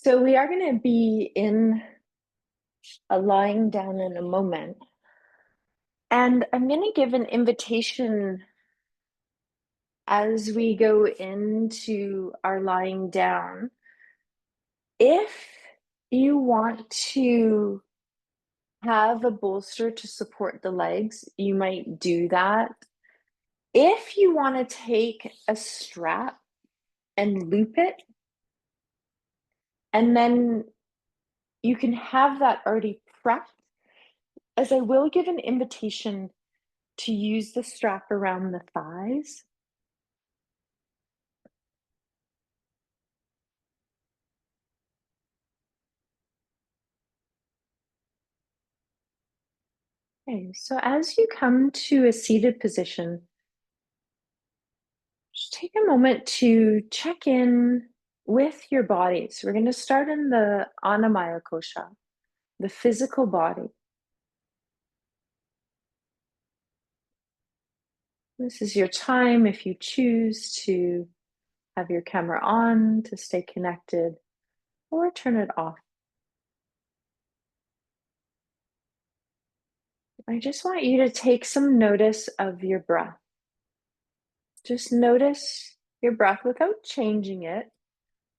So we are going to be in a lying down in a moment. And I'm going to give an invitation as we go into our lying down. If you want to have a bolster to support the legs, you might do that. If you want to take a strap and loop it, and then you can have that already prepped, as I will give an invitation to use the strap around the thighs. Okay, so as you come to a seated position, just take a moment to check in with your body. So we're going to start in the Anamaya Kosha, the physical body. This is your time if you choose to have your camera on to stay connected or turn it off. I just want you to take some notice of your breath. Just notice your breath without changing it,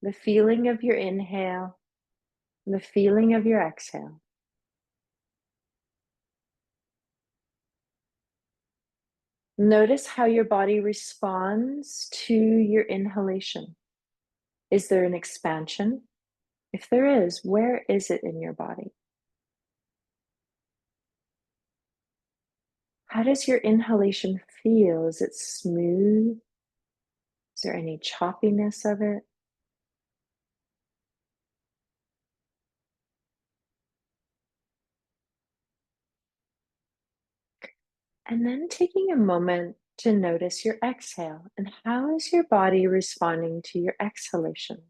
the feeling of your inhale, the feeling of your exhale. Notice how your body responds to your inhalation. Is there an expansion? If there is, where is it in your body? How does your inhalation feel? Is it smooth? Is there any choppiness of it? And then taking a moment to notice your exhale and how is your body responding to your exhalation?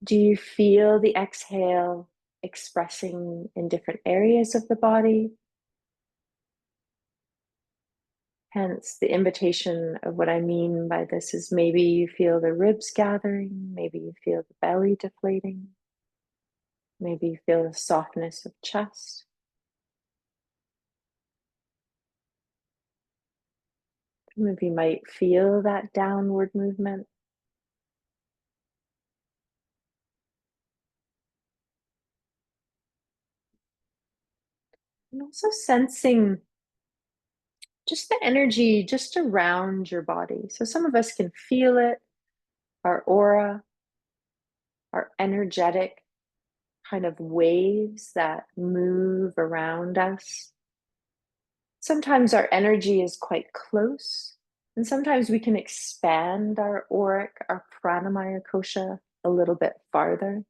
Do you feel the exhale expressing in different areas of the body? Hence, the invitation of what I mean by this is maybe you feel the ribs gathering, maybe you feel the belly deflating, maybe you feel the softness of chest. Maybe you might feel that downward movement. And also sensing just the energy just around your body. So some of us can feel it, our aura, our energetic kind of waves that move around us. Sometimes our energy is quite close, and sometimes we can expand our auric, our pranayama kosha a little bit farther.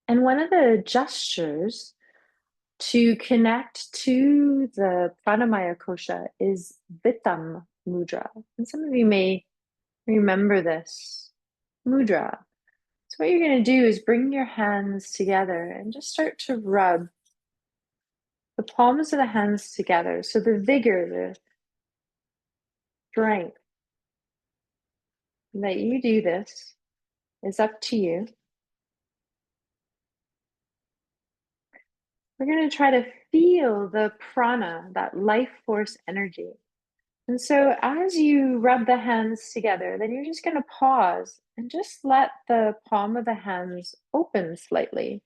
And one of the gestures to connect to the pranayama kosha is Vitam mudra. And some of you may remember this mudra. So what you're going to do is bring your hands together and just start to rub the palms of the hands together. So the vigor, the strength that you do this is up to you. We're going to try to feel the prana, that life force energy. And so as you rub the hands together, then you're just going to pause and just let the palm of the hands open slightly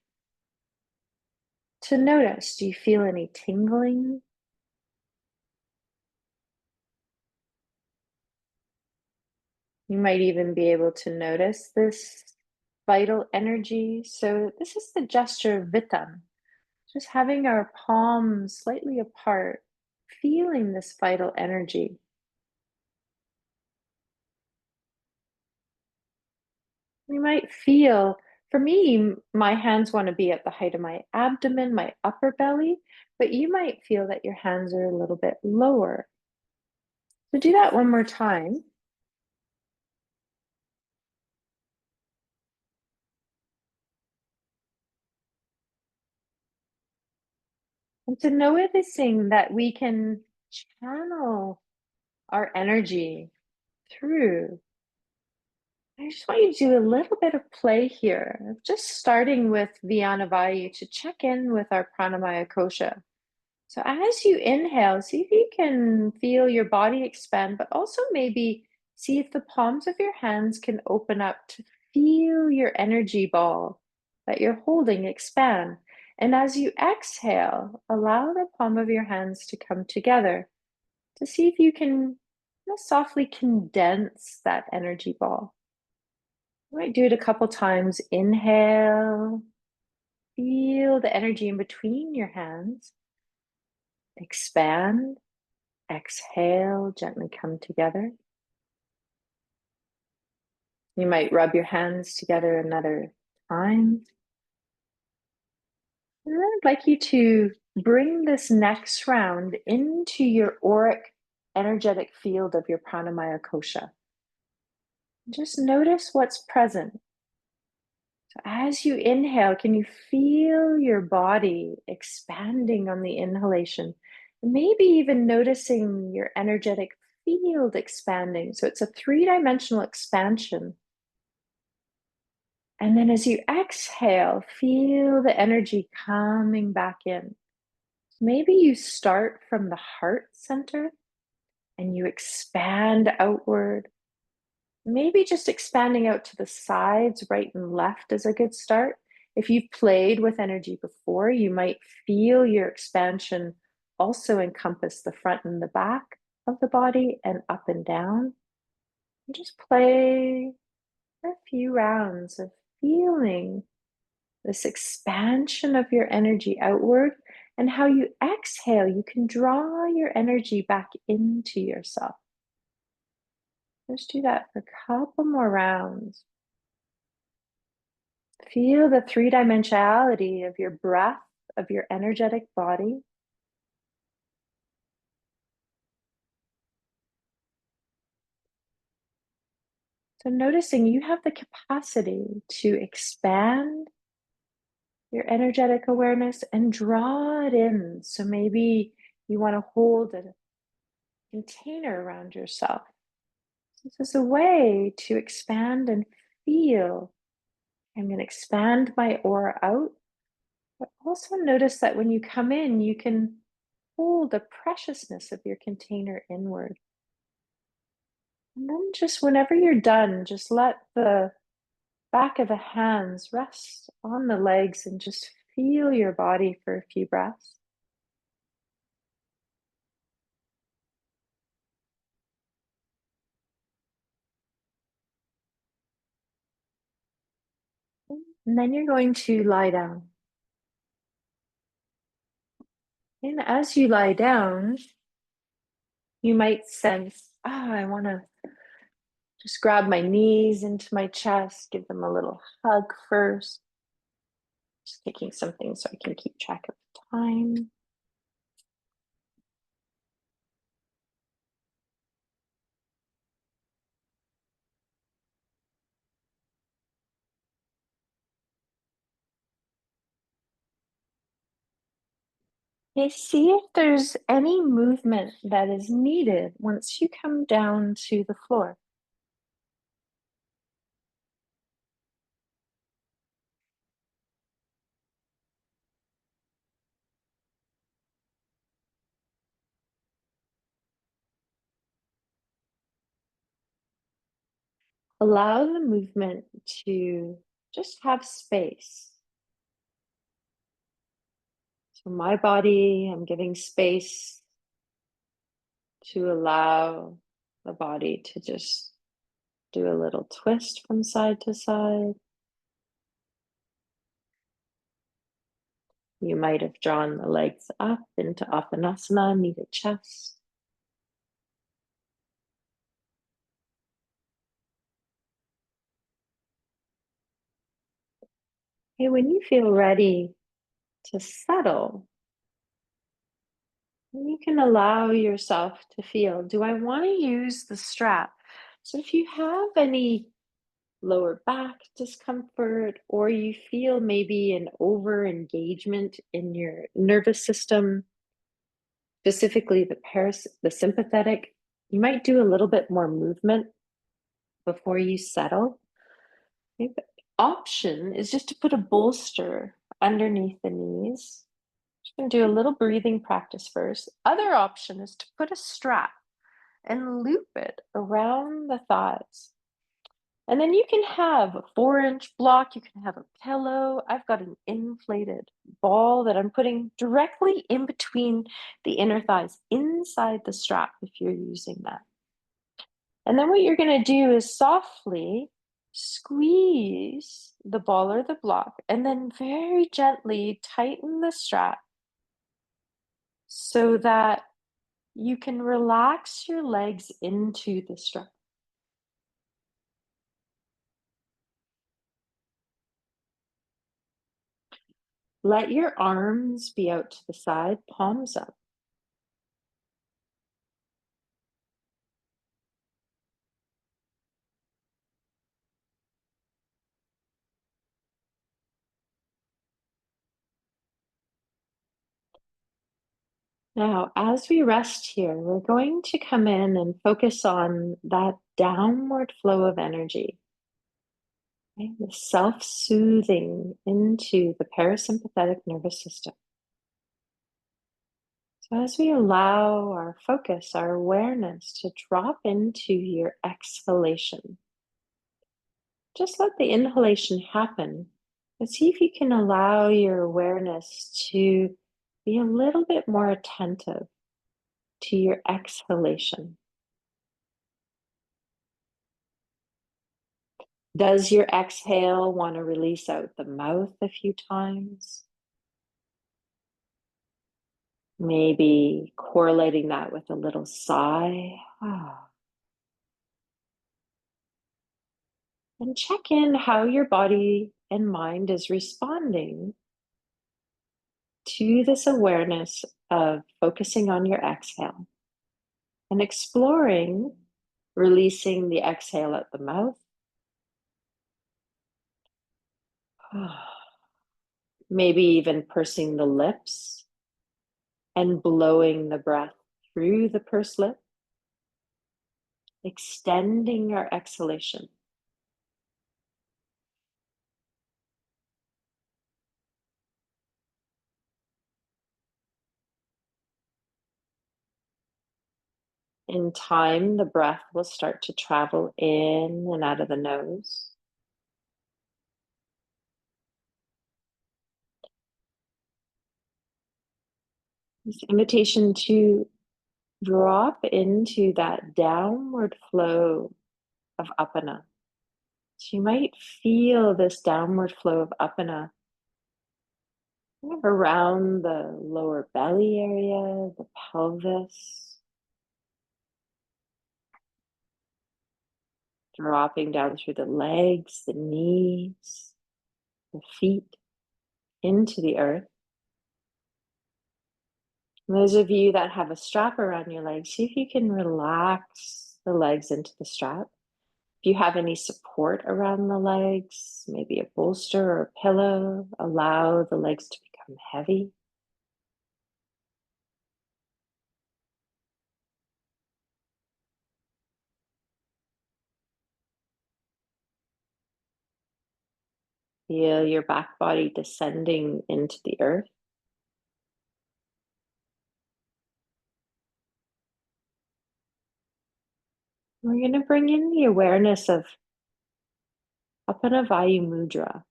to notice. Do you feel any tingling? You might even be able to notice this vital energy. So this is the gesture of Vitam, just having our palms slightly apart, feeling this vital energy. You might feel, for me, my hands want to be at the height of my abdomen, my upper belly, but you might feel that your hands are a little bit lower. So do that one more time. And to noticing that we can channel our energy through. I just want you to do a little bit of play here, just starting with Apana Vayu to check in with our pranamaya kosha. So as you inhale, see if you can feel your body expand, but also maybe see if the palms of your hands can open up to feel your energy ball that you're holding expand. And as you exhale, allow the palm of your hands to come together to see if you can softly condense that energy ball. You might do it a couple times. Inhale, feel the energy in between your hands. Expand. Exhale, gently come together. You might rub your hands together another time. And then I'd like you to bring this next round into your auric energetic field of your pranamaya kosha. Just notice what's present. So as you inhale, can you feel your body expanding on the inhalation? Maybe even noticing your energetic field expanding. So it's a three-dimensional expansion. And then as you exhale, feel the energy coming back in. Maybe you start from the heart center and you expand outward. Maybe just expanding out to the sides, right and left is a good start. If you've played with energy before, you might feel your expansion also encompass the front and the back of the body and up and down. And just play for a few rounds of feeling this expansion of your energy outward, and how you exhale, you can draw your energy back into yourself. Let's do that for a couple more rounds. Feel the three-dimensionality of your breath, of your energetic body. So noticing you have the capacity to expand your energetic awareness and draw it in. So maybe you want to hold a container around yourself. This is a way to expand and feel. I'm going to expand my aura out, but also notice that when you come in, you can hold the preciousness of your container inward. And then just whenever you're done, just let the back of the hands rest on the legs and just feel your body for a few breaths. And then you're going to lie down. And as you lie down, you might sense, I want to just grab my knees into my chest, give them a little hug first. Just taking something so I can keep track of time. Okay, see if there's any movement that is needed once you come down to the floor. Allow the movement to just have space. So my body, I'm giving space to allow the body to just do a little twist from side to side. You might have drawn the legs up into Apanasana, knee to chest. Okay, when you feel ready to settle, you can allow yourself to feel, do I want to use the strap? So if you have any lower back discomfort, or you feel maybe an over engagement in your nervous system, specifically the sympathetic, you might do a little bit more movement before you settle. Okay, the option is just to put a bolster underneath the knees. Just going to do a little breathing practice first. Other option is to put a strap and loop it around the thighs. And then you can have a 4-inch block, you can have a pillow. I've got an inflated ball that I'm putting directly in between the inner thighs, inside the strap if you're using that. And then what you're going to do is softly squeeze the ball or the block, and then very gently tighten the strap so that you can relax your legs into the strap. Let your arms be out to the side, palms up. Now, as we rest here, we're going to come in and focus on that downward flow of energy, right? The self-soothing into the parasympathetic nervous system. So as we allow our focus, our awareness to drop into your exhalation, just let the inhalation happen, but see if you can allow your awareness to be a little bit more attentive to your exhalation. Does your exhale want to release out the mouth a few times? Maybe correlating that with a little sigh. And check in how your body and mind is responding to this awareness of focusing on your exhale and exploring releasing the exhale at the mouth. Maybe even pursing the lips and blowing the breath through the pursed lip, extending our exhalation. In time, the breath will start to travel in and out of the nose. This invitation to drop into that downward flow of apana. So you might feel this downward flow of apana kind of around the lower belly area, the pelvis, dropping down through the legs, the knees, the feet, into the earth. Those of you that have a strap around your legs, see if you can relax the legs into the strap. If you have any support around the legs, maybe a bolster or a pillow, allow the legs to become heavy. Feel your back body descending into the earth. We're going to bring in the awareness of Apana Vayu mudra.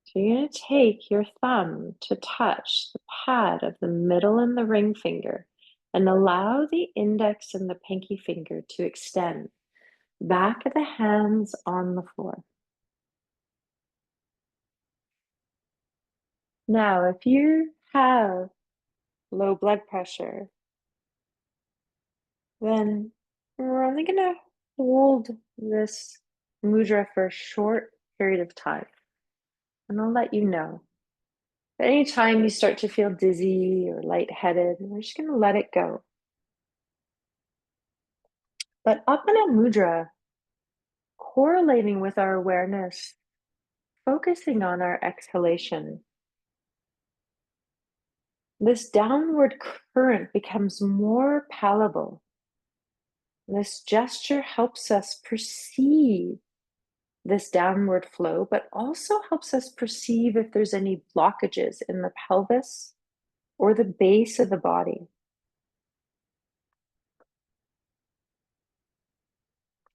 So you're going to take your thumb to touch the pad of the middle and the ring finger and allow the index and the pinky finger to extend. Back of the hands on the floor. Now, if you have low blood pressure, then we're only going to hold this mudra for a short period of time. And I'll let you know. But anytime you start to feel dizzy or lightheaded, we're just going to let it go. But Apana Mudra correlating with our awareness, focusing on our exhalation, this downward current becomes more palatable. This gesture helps us perceive this downward flow, but also helps us perceive if there's any blockages in the pelvis or the base of the body.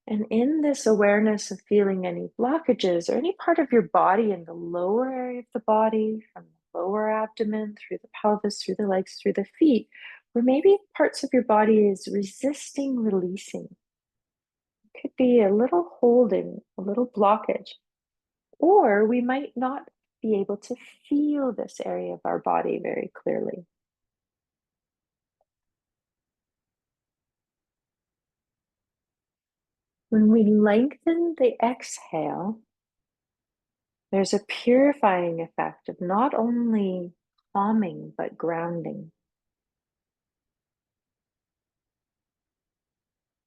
And in this awareness of feeling any blockages or any part of your body in the lower area of the body, from the lower abdomen, through the pelvis, through the legs, through the feet, where maybe parts of your body is resisting releasing. It could be a little holding, a little blockage, or we might not be able to feel this area of our body very clearly. When we lengthen the exhale, there's a purifying effect of not only calming, but grounding.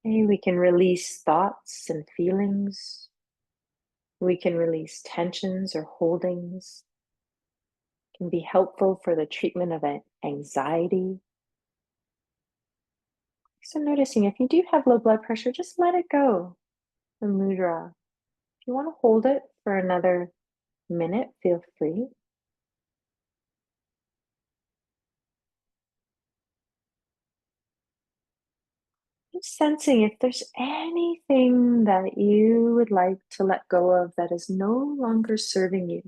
Maybe we can release thoughts and feelings. We can release tensions or holdings. It can be helpful for the treatment of anxiety. So noticing if you do have low blood pressure, just let it go, the mudra. If you want to hold it for another minute, feel free. Just sensing if there's anything that you would like to let go of that is no longer serving you.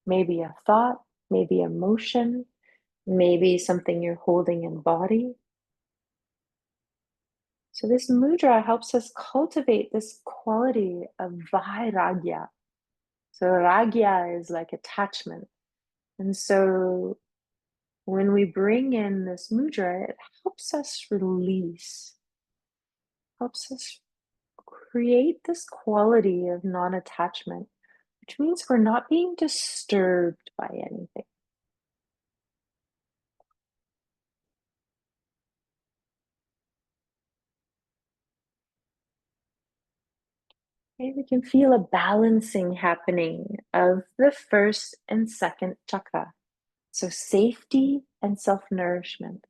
Maybe a thought, maybe emotion, maybe something you're holding in body. So this mudra helps us cultivate this quality of vairagya. So ragya is like attachment. And so when we bring in this mudra, it helps us release, helps us create this quality of non-attachment, which means we're not being disturbed by anything. Okay, we can feel a balancing happening of the first and second chakra. So safety and self-nourishment.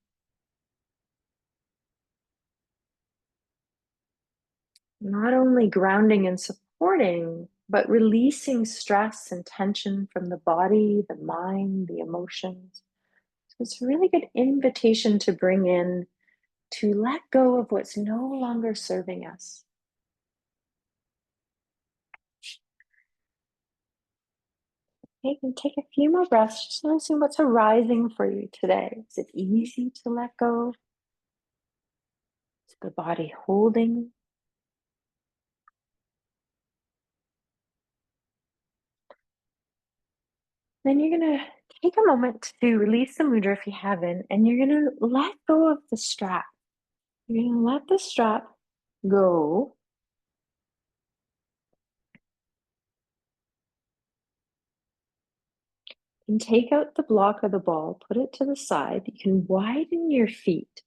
Not only grounding and supporting, but releasing stress and tension from the body, the mind, the emotions. So it's a really good invitation to bring in, to let go of what's no longer serving us. Okay, you can take a few more breaths, just noticing what's arising for you today. Is it easy to let go? Is the body holding? Then you're going to take a moment to release the mudra if you haven't, and you're going to let go of the strap. You're going to let the strap go. And take out the block of the ball, put it to the side. You can widen your feet.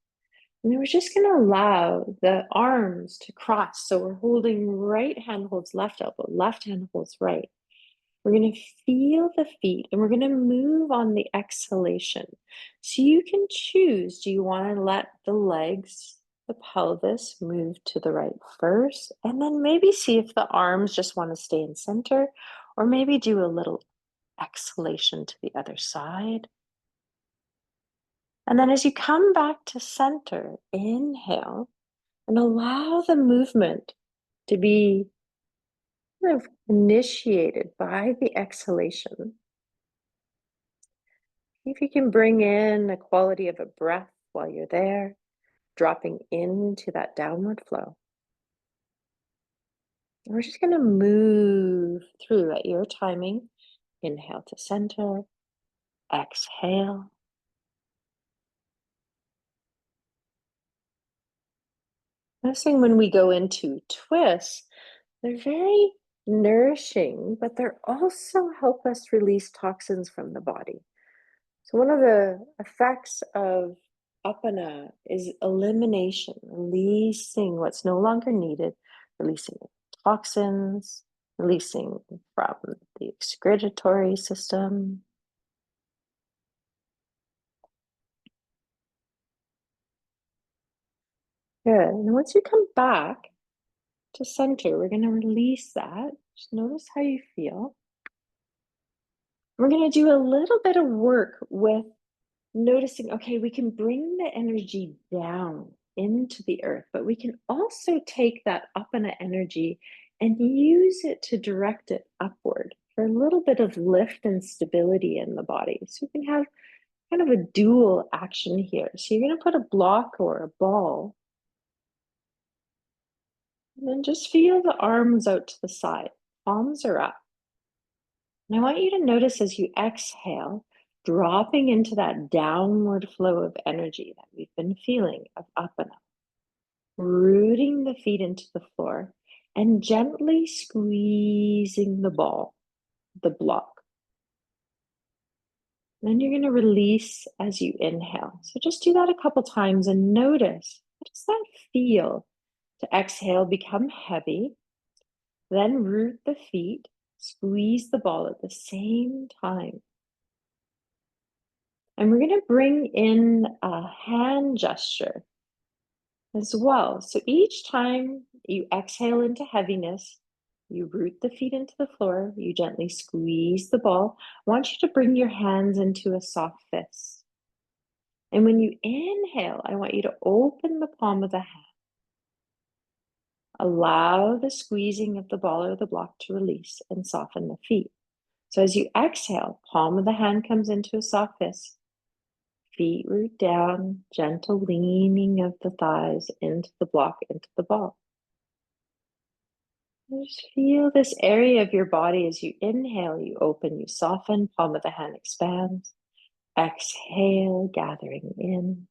And then we're just going to allow the arms to cross. So we're holding right hand holds left elbow, left hand holds right. We're going to feel the feet and we're going to move on the exhalation. So you can choose, do you want to let the legs, the pelvis move to the right first? And then maybe see if the arms just want to stay in center, or maybe do a little exhalation to the other side. And then as you come back to center, inhale and allow the movement to be kind of initiated by the exhalation. If you can bring in a quality of a breath while you're there, dropping into that downward flow. And we're just going to move through at your timing. Inhale to center, exhale. Noticing when we go into twists, they're very nourishing, but they're also help us release toxins from the body. So one of the effects of Apana is elimination, releasing what's no longer needed, releasing it toxins, releasing from the excretory system. Good. And once you come back to center, we're going to release that. Just notice how you feel. We're going to do a little bit of work with noticing, okay, we can bring the energy down into the earth, but we can also take that Apana energy and use it to direct it upward for a little bit of lift and stability in the body. So you can have kind of a dual action here. So you're going to put a block or a ball, and then just feel the arms out to the side. Palms are up. And I want you to notice as you exhale, dropping into that downward flow of energy that we've been feeling of Apana, rooting the feet into the floor and gently squeezing the ball, the block. Then you're going to release as you inhale. So just do that a couple times and notice, what does that feel to exhale, become heavy, then root the feet, squeeze the ball at the same time. And we're going to bring in a hand gesture as well. So each time you exhale into heaviness, you root the feet into the floor, you gently squeeze the ball. I want you to bring your hands into a soft fist. And when you inhale, I want you to open the palm of the hand. Allow the squeezing of the ball or the block to release and soften the feet. So as you exhale, palm of the hand comes into a soft fist. Feet root down, gentle leaning of the thighs into the block, into the ball. Just feel this area of your body as you inhale, you open, you soften, palm of the hand expands. Exhale, gathering in.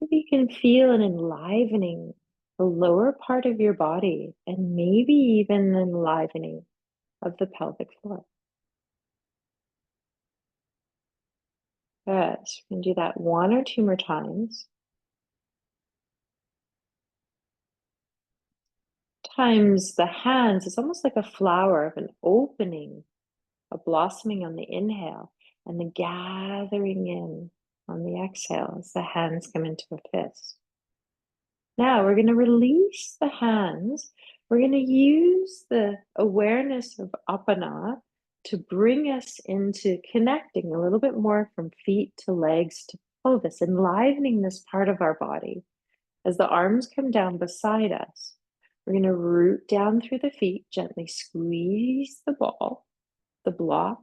Maybe you can feel an enlivening the lower part of your body and maybe even an enlivening of the pelvic floor. Good. So we can do that one or two more times. Times the hands, it's almost like a flower of an opening, a blossoming on the inhale, and the gathering in on the exhale as the hands come into a fist. Now we're going to release the hands. We're going to use the awareness of Apana to bring us into connecting a little bit more from feet to legs to pelvis, enlivening this part of our body. As the arms come down beside us, we're going to root down through the feet, gently squeeze the ball, the block.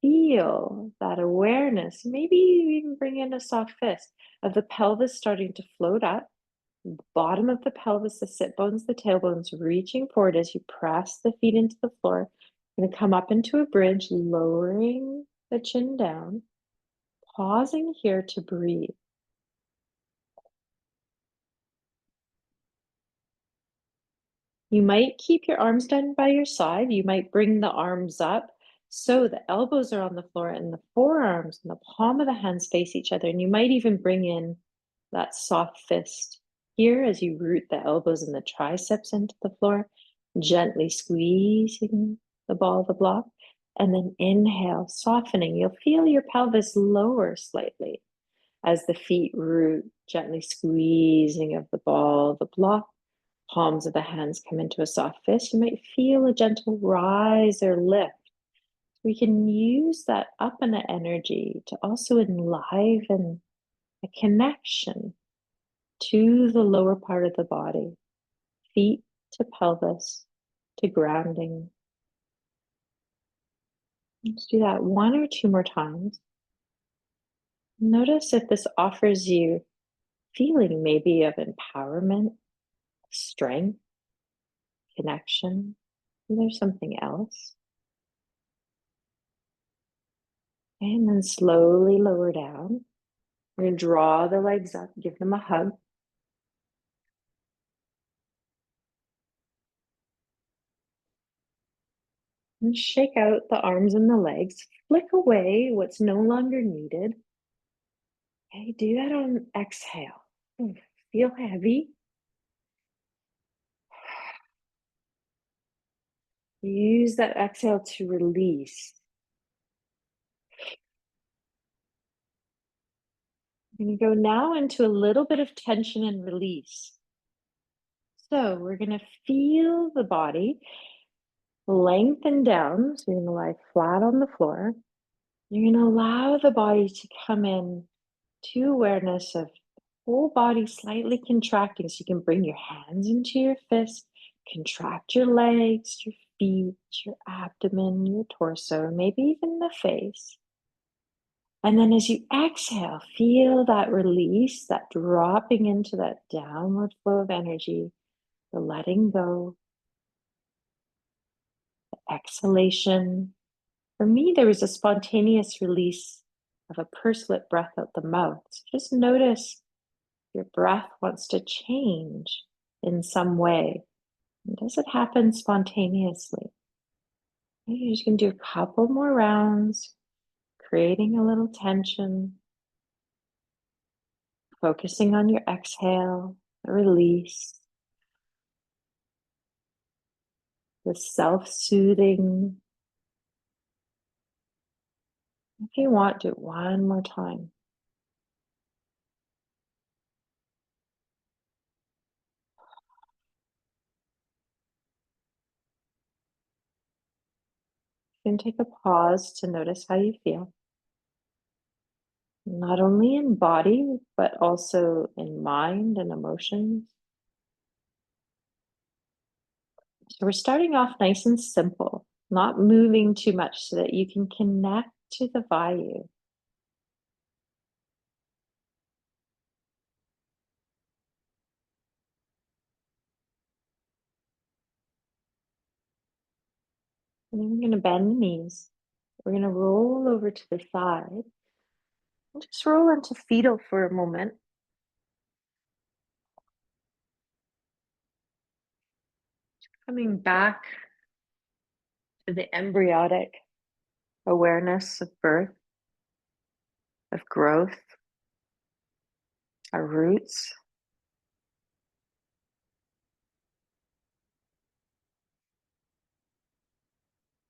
Feel that awareness. Maybe you even bring in a soft fist of the pelvis starting to float up, bottom of the pelvis, the sit bones, the tailbones reaching forward as you press the feet into the floor. You're going to come up into a bridge, lowering the chin down, pausing here to breathe. You might keep your arms down by your side. You might bring the arms up so the elbows are on the floor and the forearms and the palm of the hands face each other. And you might even bring in that soft fist here as you root the elbows and the triceps into the floor, gently squeezing the ball of the block. And then inhale, softening. You'll feel your pelvis lower slightly as the feet root, gently squeezing of the ball, the block. Palms of the hands come into a soft fist. You might feel a gentle rise or lift. We can use that Apana energy to also enliven a connection to the lower part of the body, feet to pelvis, to grounding. Let's do that one or two more times. Notice if this offers you feeling maybe of empowerment, strength, connection. And there's something else. And then slowly lower down. We're going to draw the legs up, give them a hug. And shake out the arms and the legs. Flick away what's no longer needed. Okay, do that on exhale. Feel heavy. Use that exhale to release. We're going to go now into a little bit of tension and release. So we're going to feel the body lengthen down. So you're going to lie flat on the floor. You're going to allow the body to come in to awareness of whole body slightly contracting. So you can bring your hands into your fists, contract your legs, your feet, your abdomen, your torso, maybe even the face. And then as you exhale, feel that release, that dropping into that downward flow of energy, the letting go, the exhalation. For me, there was a spontaneous release of a pursed lip breath out the mouth. So just notice your breath wants to change in some way. And does it happen spontaneously? You're just going to do a couple more rounds, creating a little tension, focusing on your exhale, the release, the self-soothing. If you want, do it one more time. You can take a pause to notice how you feel, not only in body, but also in mind and emotions. So we're starting off nice and simple, not moving too much so that you can connect to the Vayu. And then we're going to bend the knees. We're going to roll over to the side. And just roll into fetal for a moment. Coming back to the embryonic awareness of birth, of growth, our roots.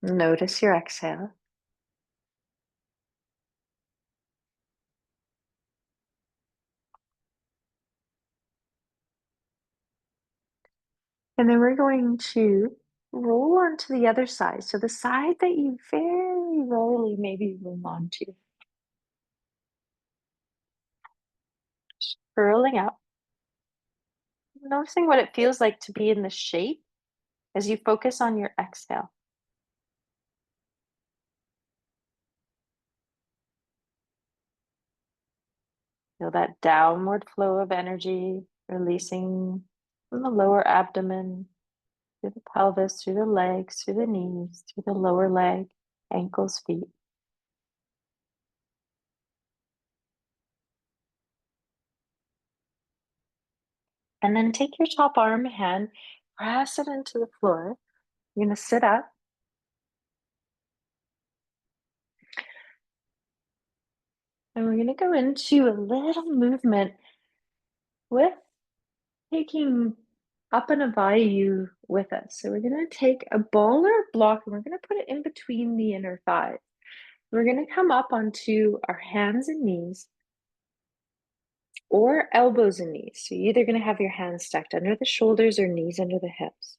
Notice your exhale. And then we're going to roll onto the other side. So the side that you very rarely maybe roll onto. Curling up. Noticing what it feels like to be in the shape as you focus on your exhale. Feel that downward flow of energy releasing from the lower abdomen, through the pelvis, through the legs, through the knees, through the lower leg, ankles, feet. And then take your top arm hand, press it into the floor. You're going to sit up. And we're going to go into a little movement with taking Apana Vayu with us. So we're going to take a ball or a block and we're going to put it in between the inner thighs. We're going to come up onto our hands and knees or elbows and knees. So you're either going to have your hands stacked under the shoulders or knees under the hips.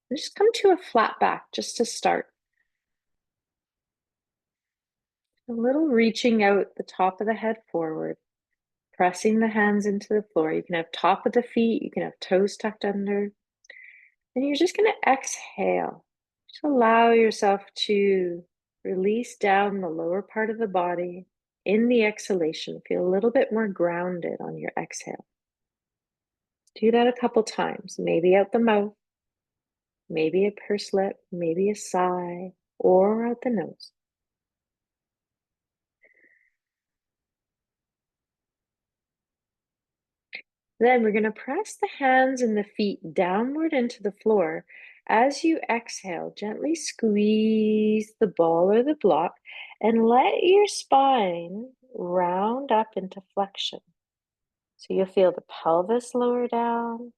And just come to a flat back just to start. A little reaching out the top of the head forward, pressing the hands into the floor. You can have top of the feet, you can have toes tucked under. And you're just going to exhale. Just allow yourself to release down the lower part of the body. In the exhalation, feel a little bit more grounded on your exhale. Do that a couple times, maybe out the mouth, maybe a pursed lip, maybe a sigh, or out the nose. Then we're going to press the hands and the feet downward into the floor As you exhale, gently squeeze the ball or the block and let your spine round up into flexion. So you'll feel the pelvis lower down,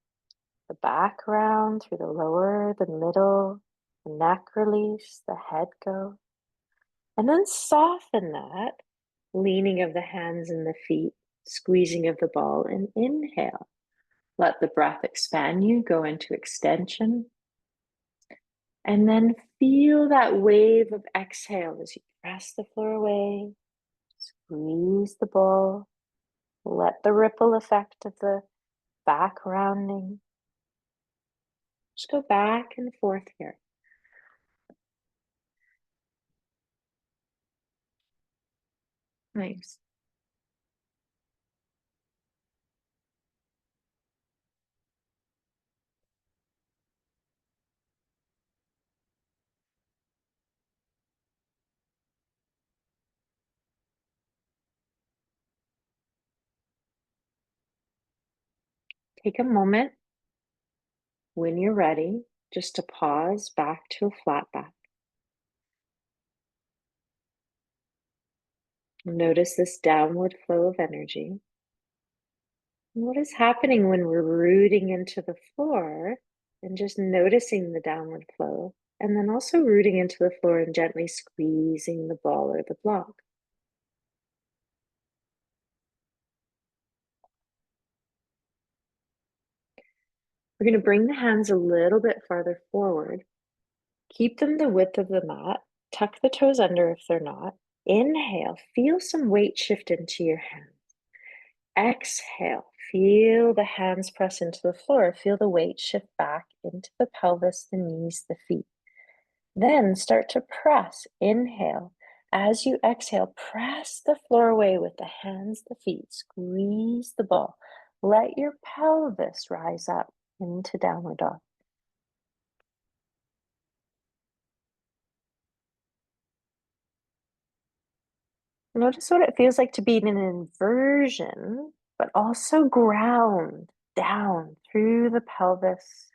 the back round through the lower, the middle, the neck release, the head go. And then soften that, leaning of the hands and the feet, squeezing of the ball, and inhale. Let the breath expand you, go into extension. And then feel that wave of exhale as you press the floor away, squeeze the ball, let the ripple effect of the back rounding. Just go back and forth here. Nice. Take a moment when you're ready just to pause back to a flat back. Notice this downward flow of energy. What is happening when we're rooting into the floor and just noticing the downward flow, and then also rooting into the floor and gently squeezing the ball or the block. We're going to bring the hands a little bit farther forward. Keep them the width of the mat. Tuck the toes under if they're not. Inhale, feel some weight shift into your hands. Exhale, feel the hands press into the floor. Feel the weight shift back into the pelvis, the knees, the feet. Then start to press. Inhale. As you exhale, press the floor away with the hands, the feet. Squeeze the ball. Let your pelvis rise up into downward dog. Notice what it feels like to be in an inversion, but also ground down through the pelvis,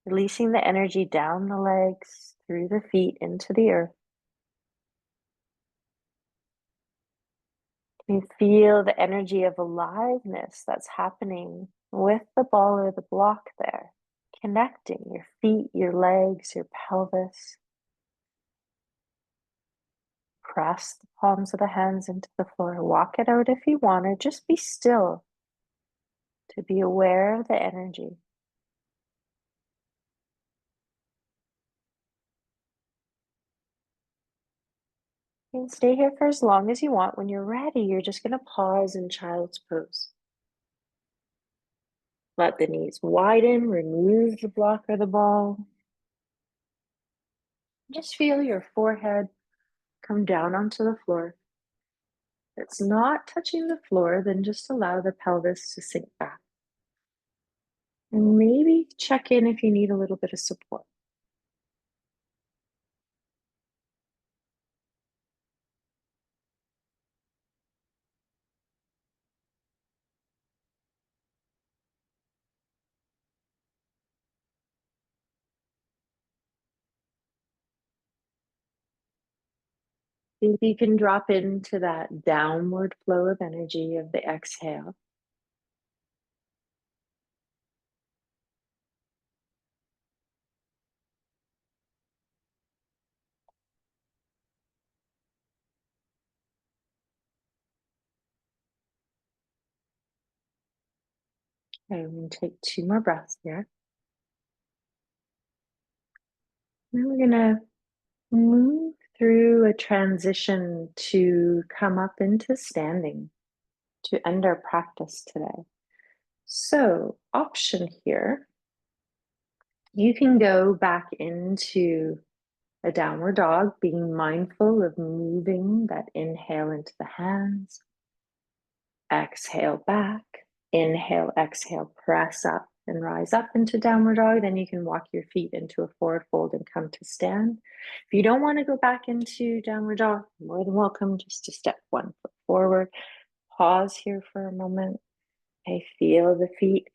releasing the energy down the legs, through the feet, into the earth. You feel the energy of aliveness that's happening with the ball or the block there, connecting your feet, your legs, your pelvis. Press the palms of the hands into the floor. Walk it out if you want, or just be still to be aware of the energy. You can stay here for as long as you want. When you're ready, you're just going to pause in child's pose. Let the knees widen, remove the block or the ball. Just feel your forehead come down onto the floor. If it's not touching the floor, then just allow the pelvis to sink back. And maybe check in if you need a little bit of support. If you can drop into that downward flow of energy of the exhale. And take 2 more breaths here. And we're going to move through a transition to come up into standing to end our practice today. So, option here, you can go back into a downward dog, being mindful of moving that inhale into the hands, exhale back, inhale, exhale, press up and rise up into downward dog. Then you can walk your feet into a forward fold and come to stand. If you don't want to go back into downward dog, you're more than welcome just to step 1 foot forward. Pause here for a moment. Okay, feel the feet.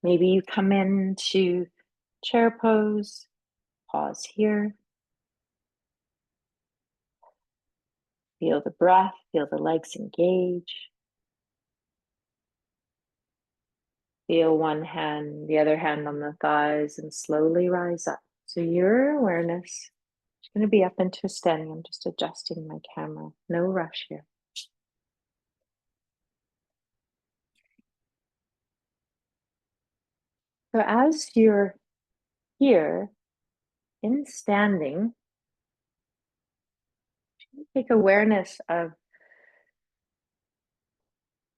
Maybe you come into chair pose. Pause here. Feel the breath, feel the legs engage. Feel one hand, the other hand on the thighs, and slowly rise up. So your awareness is going to be up into standing. I'm just adjusting my camera. No rush here. So as you're here in standing, take awareness of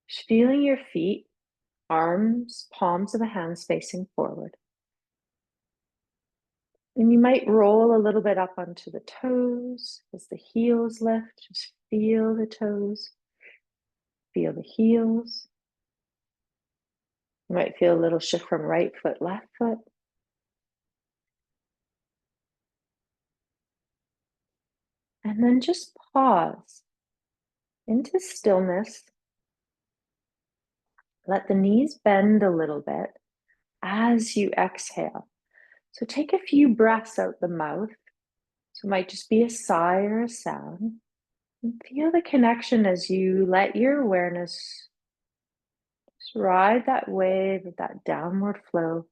feeling your feet, arms, palms of the hands facing forward. And you might roll a little bit up onto the toes as the heels lift. Just feel the toes, feel the heels. You might feel a little shift from right foot, left foot. And then just pause into stillness. Let the knees bend a little bit as you exhale. So take a few breaths out the mouth. So it might just be a sigh or a sound. And feel the connection as you let your awareness just ride that wave of that downward flow,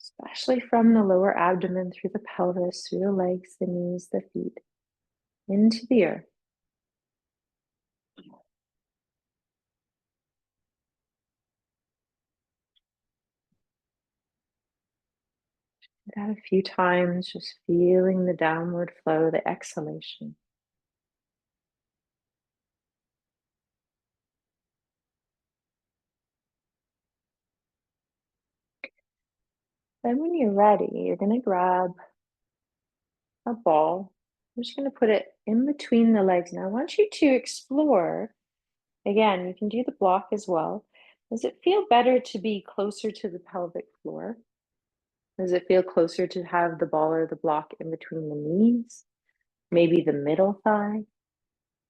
especially from the lower abdomen through the pelvis, through the legs, the knees, the feet, into the earth. Do that a few times, just feeling the downward flow, the exhalation. Then when you're ready, you're going to grab a ball. I'm just going to put it in between the legs. Now I want you to explore, again, you can do the block as well. Does it feel better to be closer to the pelvic floor? Does it feel closer to have the ball or the block in between the knees? Maybe the middle thigh?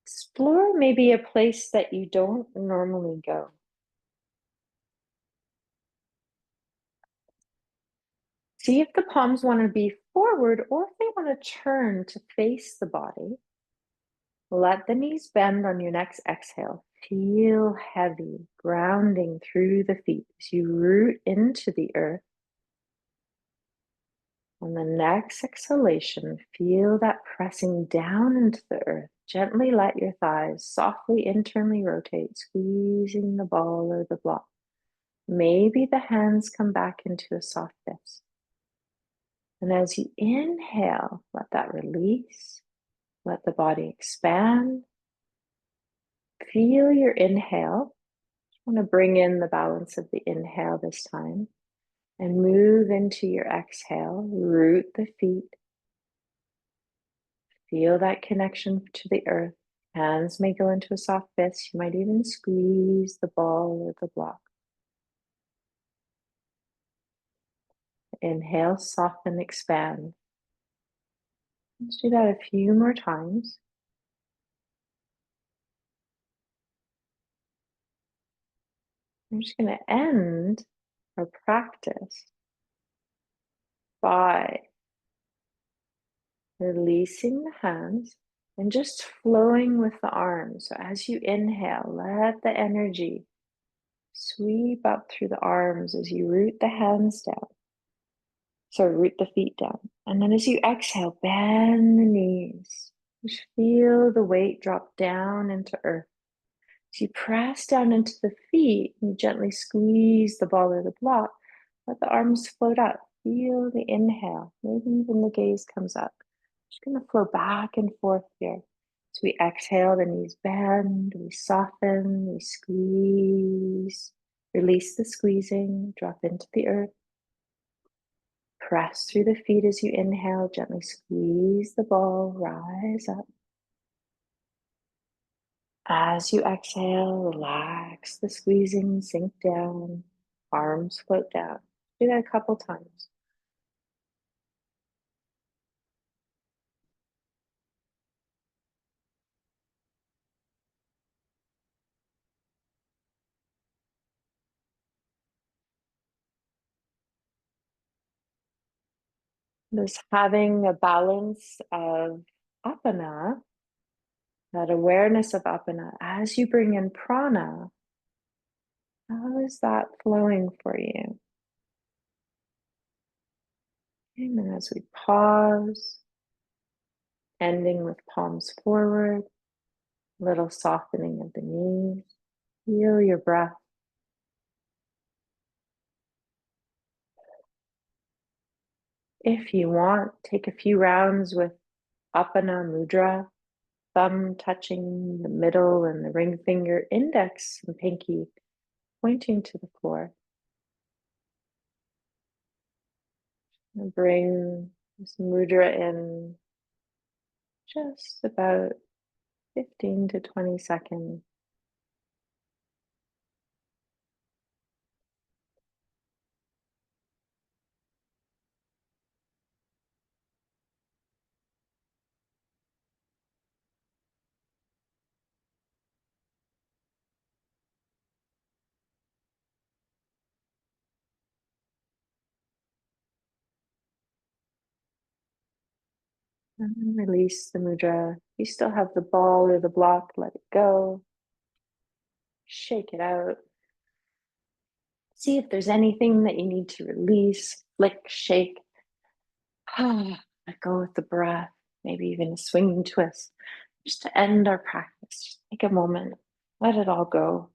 Explore maybe a place that you don't normally go. See if the palms want to be forward or if they want to turn to face the body. Let the knees bend on your next exhale. Feel heavy, grounding through the feet as you root into the earth. On the next exhalation, feel that pressing down into the earth. Gently let your thighs softly internally rotate, squeezing the ball or the block. Maybe the hands come back into a soft fist. And as you inhale, let that release. Let the body expand. Feel your inhale. I want to bring in the balance of the inhale this time and move into your exhale. Root the feet. Feel that connection to the earth. Hands may go into a soft fist. You might even squeeze the ball or the block. Inhale, soften, expand. Let's do that a few more times. I'm just going to end our practice by releasing the hands and just flowing with the arms. So as you inhale, let the energy sweep up through the arms as you root the hands down. So root the feet down. And then as you exhale, bend the knees. Just feel the weight drop down into earth. As you press down into the feet, you gently squeeze the ball or the block. Let the arms float up. Feel the inhale. Maybe even the gaze comes up. Just going to flow back and forth here. So we exhale, the knees bend, we soften, we squeeze. Release the squeezing, drop into the earth. Press through the feet as you inhale, gently squeeze the ball, rise up. As you exhale, relax the squeezing, sink down, arms float down. Do that a couple times. This having a balance of apana, that awareness of apana, as you bring in prana, how is that flowing for you? And then as we pause, ending with palms forward, little softening of the knees, feel your breath. If you want, take a few rounds with Apana Mudra, thumb touching the middle and the ring finger, index and pinky pointing to the floor. And bring this mudra in just about 15 to 20 seconds. And then release the mudra. You still have the ball or the block, let it go. Shake it out. See if there's anything that you need to release, flick, shake. Let go with the breath, maybe even a swinging twist. Just to end our practice, just take a moment, let it all go.